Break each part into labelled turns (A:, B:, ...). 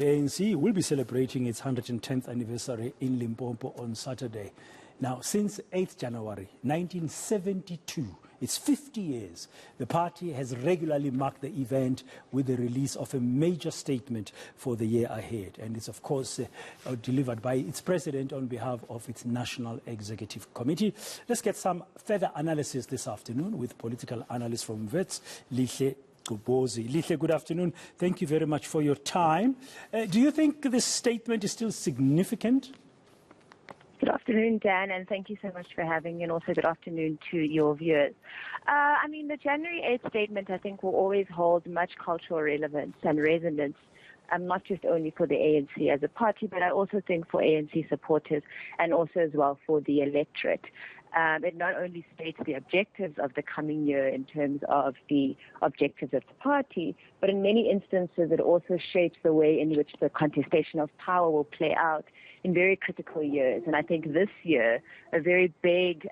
A: The ANC will be celebrating its 110th anniversary in Limpopo on Saturday. Now, since 8th January 1972, it's 50 years, the party has regularly marked the event with the release of a major statement for the year ahead. And it's, of course, delivered by its president on behalf of its National Executive Committee. Let's get some further analysis this afternoon with political analyst from Wits, Lihle Ngcobozi. Lihle, good afternoon. Thank you very much for your time. Do you think this statement is still significant?
B: Good afternoon, Dan, and thank you so much for having me, and also good afternoon to your viewers. The January 8th statement, I think, will always hold much cultural relevance and resonance, not just only for the ANC as a party, but I also think for ANC supporters and also as well for the electorate. It not only states the objectives of the coming year in terms of the objectives of the party, but in many instances it also shapes the way in which the contestation of power will play out in very critical years. And I think this year, a very big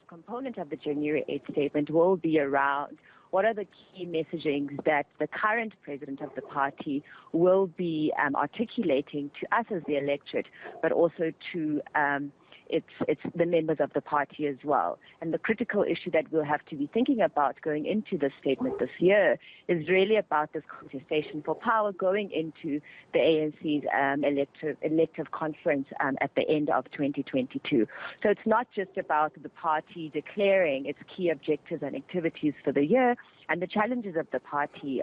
B: component of the January 8th statement will be around what are the key messagings that the current president of the party will be articulating to us as the electorate, but also to it's the members of the party as well. And the critical issue that we'll have to be thinking about going into this statement this year is really about this contestation for power going into the ANC's elective conference at the end of 2022. So it's not just about the party declaring its key objectives and activities for the year and the challenges of the party,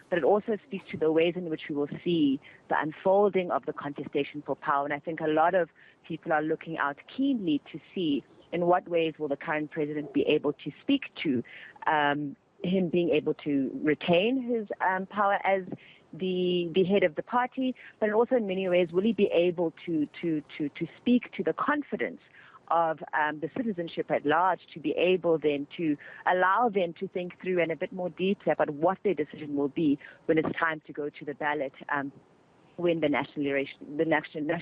B: but it also speaks to the ways in which we will see the unfolding of the contestation for power. And I think a lot of people are looking out keenly to see in what ways will the current president be able to speak to him being able to retain his power as the head of the party, but also in many ways will he be able to speak to the confidence of the citizenship at large, to be able then to allow them to think through in a bit more detail about what their decision will be when it's time to go to the ballot when the national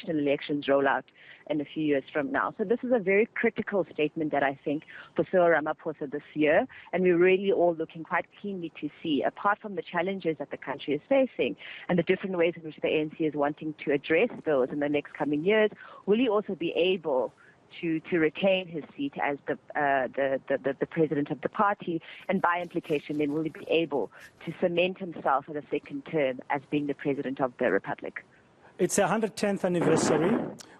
B: elections roll out in a few years from now. So this is a very critical statement that I think for Cyril Ramaphosa this year, and we're really all looking quite keenly to see, apart from the challenges that the country is facing and the different ways in which the ANC is wanting to address those in the next coming years, will he also be able to retain his seat as the president of the party, and by implication then will he be able to cement himself in a second term as being the president of the republic.
A: It's a 110th anniversary.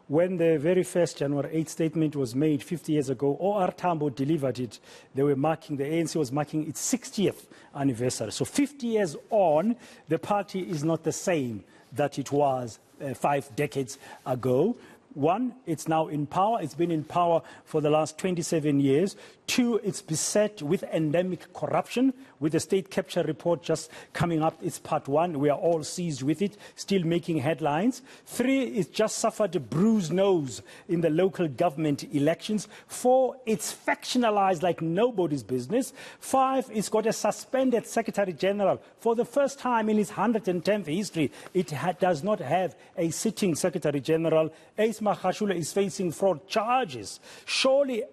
A: When the very first January 8th statement was made 50 years ago, O.R. Tambo delivered it. The ANC was marking its 60th anniversary. So 50 years on, the party is not the same that it was 5 decades ago. One, it's now in power. It's been in power for the last 27 years. Two, it's beset with endemic corruption, with the state capture report just coming up. It's part one. We are all seized with it, still making headlines. Three, it's just suffered a bruised nose in the local government elections. Four, it's factionalized like nobody's business. Five, it's got a suspended Secretary General. For the first time in its 110th history, it does not have a sitting Secretary General. Ace Magashule is facing fraud charges. Surely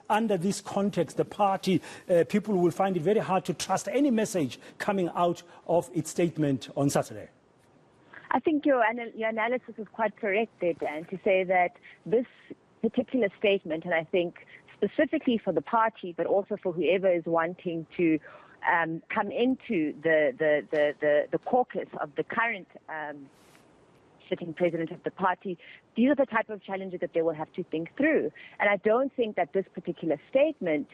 A: under this context, the party, people will find it very hard to trust any message coming out of its statement on Saturday.
B: I think your analysis is quite correct there, Dan, to say that this particular statement, and I think specifically for the party, but also for whoever is wanting to come into the caucus of the current sitting president of the party, these are the type of challenges that they will have to think through. And I don't think that this particular statement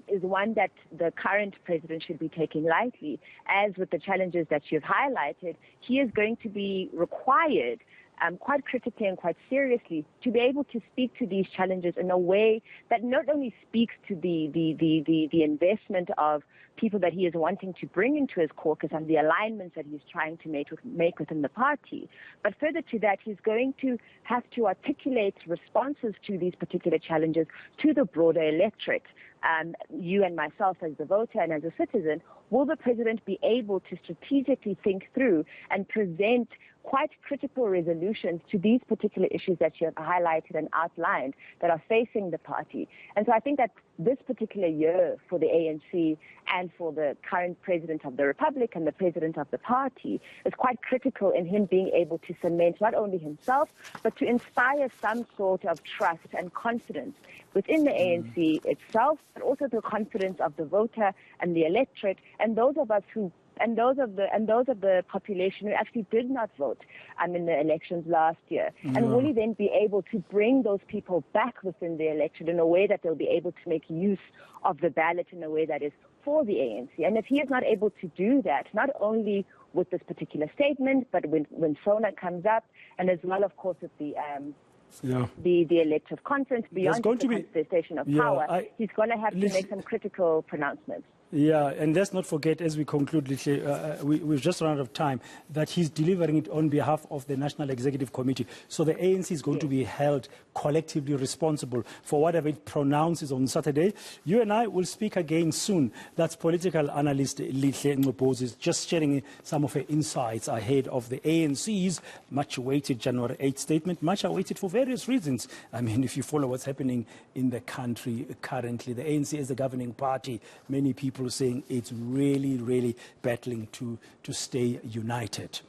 B: is one that the current president should be taking lightly. As with the challenges that you've highlighted, he is going to be required quite critically and quite seriously to be able to speak to these challenges in a way that not only speaks to the investment of people that he is wanting to bring into his caucus and the alignments that he's trying to make within the party, but further to that, he's going to have to articulate responses to these particular challenges to the broader electorate. You and myself as the voter and as a citizen will the president be able to strategically think through and present quite critical resolutions to these particular issues that you have highlighted and outlined that are facing the party? And so I think that this particular year for the ANC and for the current president of the Republic and the president of the party is quite critical in him being able to cement not only himself, but to inspire some sort of trust and confidence within the ANC itself, but also the confidence of the voter and the electorate and those of us who and those of the population who actually did not vote in the elections last year. And will he then be able to bring those people back within the electorate in a way that they'll be able to make use of the ballot in a way that is for the ANC? And if he is not able to do that, not only with this particular statement, but when SONA comes up, and as well, of course, with the elective conference beyond the contestation of power, he's going to have to make some critical pronouncements.
A: Yeah, and let's not forget, as we conclude, we've just run out of time, that he's delivering it on behalf of the National Executive Committee. So the ANC is going to be held collectively responsible for whatever it pronounces on Saturday. You and I will speak again soon. That's political analyst Lihle Ngcobozi, just sharing some of her insights ahead of the ANC's much-awaited January 8th statement, much awaited for various reasons. I mean, if you follow what's happening in the country currently, the ANC is the governing party. Many people saying it's really, really battling to stay united.